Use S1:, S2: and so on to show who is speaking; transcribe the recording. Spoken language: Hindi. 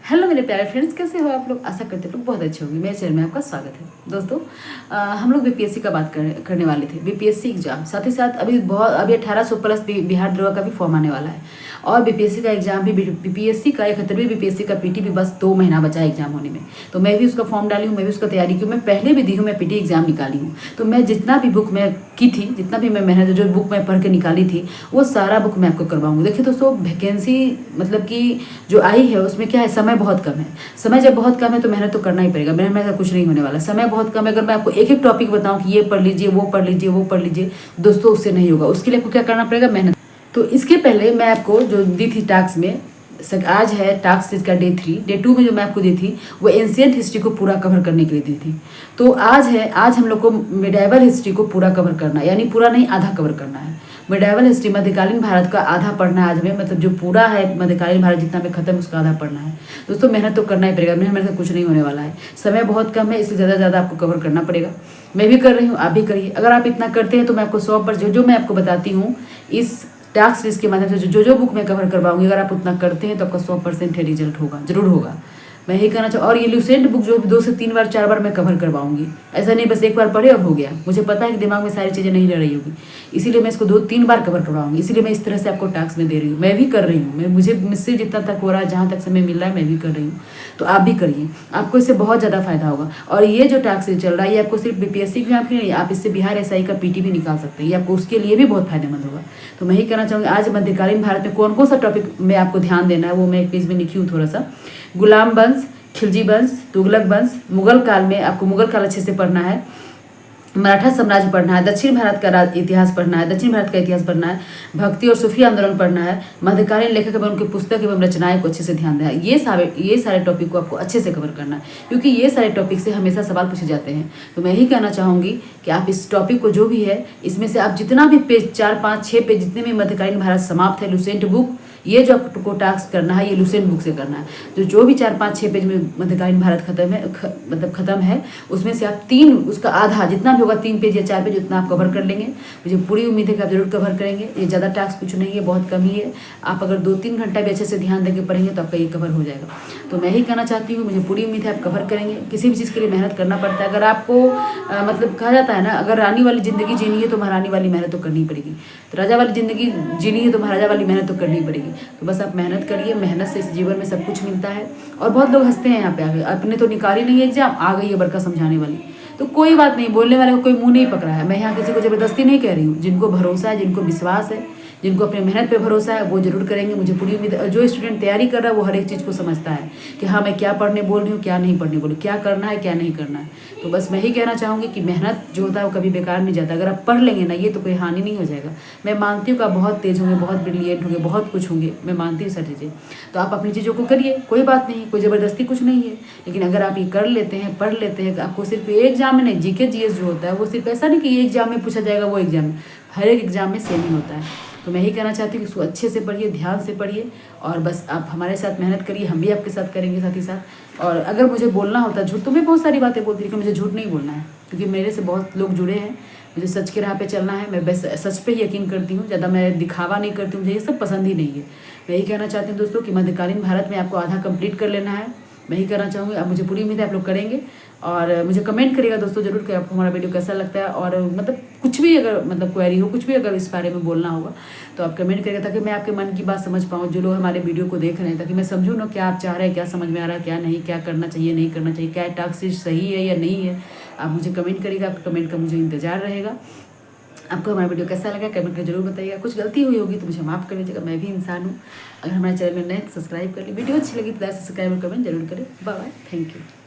S1: हेलो मेरे प्यारे फ्रेंड्स, कैसे हो आप लोग। आशा करते हैं लोग बहुत अच्छे होंगे। मेरे चैनल में आपका स्वागत है। दोस्तों हम लोग बीपीएससी का बात करने वाले थे। बीपीएससी एग्जाम साथ ही साथ अभी 1800 प्लस बिहार दरोगा का भी फॉर्म आने वाला है और बीपीएससी का एग्जाम भी बीपीएससी का 71वीं बीपीएससी का पीटी भी बस 2 महीना बचा है एग्जाम होने में। तो मैं भी उसका फॉर्म डाली हूँ, मैं भी उसका तैयारी की हूँ। मैं पहले भी दी हूँ, मैं पीटी एग्जाम निकाली हूँ। तो मैं जितना भी बुक मैं की थी, जितना भी मैं मेहनत जो बुक मैं पढ़ के निकाली थी, वो सारा बुक मैं आपको करवाऊंगी। देखिए दोस्तों, वैकेंसी मतलब कि जो आई है उसमें क्या है, समय बहुत कम है। समय जब बहुत कम है तो मेहनत तो करना ही पड़ेगा। मेहनत में कुछ नहीं होने वाला। समय बहुत कम है। अगर मैं आपको एक एक टॉपिक बताऊं कि ये पढ़ लीजिए, वो पढ़ लीजिए, वो पढ़ लीजिए, दोस्तों उससे नहीं होगा। उसके लिए आपको क्या करना पड़ेगा, मेहनत। तो इसके पहले मैं आपको जो दी थी टास्क में, आज है टास्क इसका डे 3। डे 2 में जो मैं आपको दी थी वो एंशिएंट हिस्ट्री को पूरा कवर करने के लिए दी थी। तो आज हम लोग को मिडाइवल हिस्ट्री को पूरा कवर करना है, यानी पूरा नहीं, आधा कवर करना है। मिडाइवल हिस्ट्री मध्यकालीन भारत का आधा पढ़ना है आज में, मतलब जो पूरा है मध्यकालीन भारत जितना में खत्म उसका आधा पढ़ना है। दोस्तों मेहनत तो करना ही पड़ेगा। मेहनत से कुछ नहीं होने वाला है। समय बहुत कम है, इसलिए ज़्यादा आपको कवर करना पड़ेगा। मैं भी कर रही हूँ, आप भी करिए। अगर आप इतना करते हैं तो मैं आपको 100% जो मैं आपको बताती हूँ इस टास्क लिस्ट के माध्यम से जो बुक मैं कवर करवाऊंगी, अगर आप उतना करते हैं तो आपका 100% रिजल्ट होगा, जरूर होगा। मैं यही कहना चाहूँ। और ये लुसेंट बुक जो 2 से 3 बार 4 बार मैं कवर करवाऊंगी। ऐसा नहीं बस एक बार पढ़े और हो गया। मुझे पता है कि दिमाग में सारी चीज़ें नहीं रह रही होगी, इसीलिए मैं इसको 2-3 बार कवर करवाऊंगी। इसीलिए मैं इस तरह से आपको टास्क में दे रही हूँ। मैं भी कर रही हूँ, मुझसे जितना तक हो रहा है, जहाँ तक समय मिल रहा है, मैं भी कर रही हूँ। तो आप भी करिए, आपको इससे बहुत ज़्यादा फायदा होगा। और ये जो टास्क चल रहा है ये आपको सिर्फ बीपीएससी एग्जाम के नहीं, आप इससे बिहार एसआई का पीटी भी निकाल सकते हैं। ये आपको उसके लिए भी बहुत फायदेमंद होगा। तो मैं ही कहना चाहूँगी, आज मध्यकालीन भारत में कौन कौन सा टॉपिक में आपको ध्यान देना है वो मैं एक पेज में लिखी हूँ थोड़ा सा। गुलाम वंश, खिलजी वंश, तुगलक वंश, मुगल काल में आपको मुगल काल अच्छे से पढ़ना है, मराठा साम्राज्य पढ़ना है, दक्षिण भारत का इतिहास पढ़ना है, दक्षिण भारत का इतिहास पढ़ना है, भक्ति और सूफी आंदोलन पढ़ना है, मध्यकालीन लेखक एवं उनकी पुस्तक एवं रचनाएं को अच्छे से ध्यान देना है। ये सारे टॉपिक को आपको अच्छे से कवर करना है, क्योंकि ये सारे टॉपिक से हमेशा सवाल पूछे जाते हैं। तो मैं यही कहना चाहूँगी कि आप इस टॉपिक को जो भी है इसमें से आप जितना भी पेज 4, 5, 6 पेज जितने भी मध्यकालीन भारत समाप्त है, लुसेंट बुक, ये जो आपको टास्क करना है ये लुसेंट बुक से करना है। जो भी 4, 5, 6 पेज में मध्यकालीन भारत खत्म है उसमें से आप 3, उसका आधा जितना भी होगा, 3 पेज या 4 पेज उतना आप कवर कर लेंगे। मुझे पूरी उम्मीद है कि आप जरूर कवर करेंगे। ये ज़्यादा टास्क कुछ नहीं है, बहुत कम ही है। आप अगर 2-3 घंटा भी अच्छे से ध्यान देकर पढ़ेंगे तो आपका ये कवर हो जाएगा। तो मैं ही कहना चाहती हूँ, मुझे पूरी उम्मीद है आप कवर करेंगे। किसी भी चीज़ के लिए मेहनत करना पड़ता है। अगर आपको मतलब कहा जाता है ना, अगर रानी वाली ज़िंदगी जीनी है तो महारानी वाली मेहनत तो करनी पड़ेगी। तो राजा वाली ज़िंदगी जीनी है तो महाराजा वाली मेहनत तो करनी पड़ेगी। तो बस आप मेहनत करिए। मेहनत से इस जीवन में सब कुछ मिलता है। और बहुत लोग हंसते हैं यहाँ पे आगे, अपने तो निकाली नहीं एग्जाम, आ गई है बड़का समझाने वाली। तो कोई बात नहीं, बोलने वाले को कोई मुंह नहीं पकड़ा है। मैं यहाँ किसी को ज़बरदस्ती नहीं कह रही हूँ। जिनको भरोसा है, जिनको विश्वास है, जिनको अपने मेहनत पे भरोसा है, वो जरूर करेंगे। मुझे पूरी उम्मीद है। जो स्टूडेंट तैयारी कर रहा है वो हर एक चीज़ को समझता है कि हाँ मैं क्या पढ़ने बोल रही हूँ, क्या नहीं पढ़ने बोल रही हूँ, क्या करना है, क्या नहीं करना है। तो बस मैं ही कहना चाहूँगी कि मेहनत जो होता है वो कभी बेकार नहीं जाता। अगर आप पढ़ लेंगे ना, ये तो कोई हानि नहीं हो जाएगा। मैं मानती हूँ कि आप बहुत तेज होंगे, बहुत ब्रिलियंट होंगे, बहुत कुछ होंगे, मैं मानती हूँ सारी चीज़ें। तो आप अपनी चीज़ों को करिए, कोई बात नहीं, कोई ज़बरदस्ती कुछ नहीं है। लेकिन अगर आप ये कर लेते हैं, पढ़ लेते हैं, आपको सिर्फ ये एग्जाम में नहीं, जीके जीएस जो होता है वो सिर्फ ऐसा नहीं कि ये एग्जाम में पूछा जाएगा, वो एग्जाम में, हर एक एग्जाम में सेम ही होता है। तो मैं यही कहना चाहती हूँ कि उसको अच्छे से पढ़िए, ध्यान से पढ़िए और बस आप हमारे साथ मेहनत करिए, हम भी आपके साथ करेंगे साथ ही साथ। और अगर मुझे बोलना होता झूठ, तो मैं बहुत सारी बातें बोलती, लेकिन मुझे झूठ नहीं बोलना है, क्योंकि मेरे से बहुत लोग जुड़े हैं। मुझे सच के राह पे चलना है। मैं बस सच पे ही यकीन करती हूँ, ज़्यादा मैं दिखावा नहीं करती हूँ। मुझे ये सब पसंद ही नहीं है। मैं यही कहना चाहती हूँ दोस्तों कि मध्यकालीन भारत में आपको आधा कंप्लीट कर लेना है। मैं ही करना चाहूँगी। अब मुझे पूरी उम्मीद है आप लोग करेंगे। और मुझे कमेंट करिएगा दोस्तों जरूर कि आपको हमारा वीडियो कैसा लगता है। और मतलब कुछ भी अगर मतलब क्वेरी हो, कुछ भी अगर इस बारे में बोलना होगा तो आप कमेंट करिएगा, ताकि मैं आपके मन की बात समझ पाऊँ, जो लोग हमारे वीडियो को देख रहे हैं, ताकि मैं समझूँ ना क्या आप चाह रहे हैं, क्या समझ में आ रहा है, क्या नहीं, क्या करना चाहिए, नहीं करना चाहिए, क्या टास्क सही है या नहीं है। आप मुझे कमेंट करिएगा, आपका कमेंट का मुझे इंतजार रहेगा। आपको हमारा वीडियो कैसा लगा कमेंट करके जरूर बताइएगा। कुछ गलती हुई होगी तो मुझे माफ़ कर दीजिएगा, मैं भी इंसान हूँ। अगर हमारे चैनल में नए सब्सक्राइब कर ली, वीडियो अच्छी लगी तो लाइक, सब्सक्राइब और कमेंट जरूर करें। Bye bye, thank you.